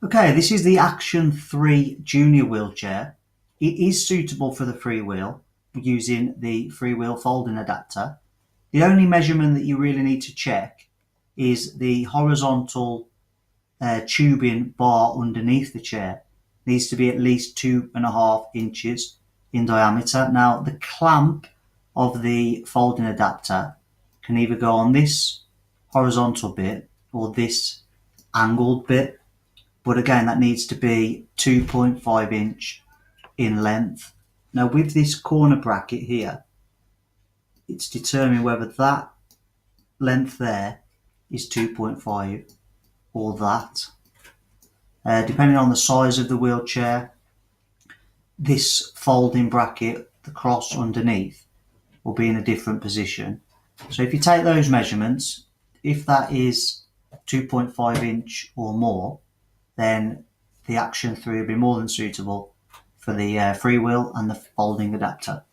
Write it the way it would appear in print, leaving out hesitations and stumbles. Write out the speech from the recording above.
Okay, this is the Action 3 Junior wheelchair. It is suitable for the FreeWheel using the FreeWheel folding adapter. The only measurement that you really need to check is the horizontal tubing bar underneath the chair. It needs to be at least 2.5 inches in diameter. Now, the clamp of the folding adapter can either go on this horizontal bit or this angled bit. But again, that needs to be 2.5 inch in length. Now with this corner bracket here, it's determined whether that length there is 2.5 or that. Depending on the size of the wheelchair, this folding bracket, the cross underneath, will be in a different position. So if you take those measurements, if that is 2.5 inch or more, then the Action 3 will be more than suitable for the FreeWheel and the folding adapter.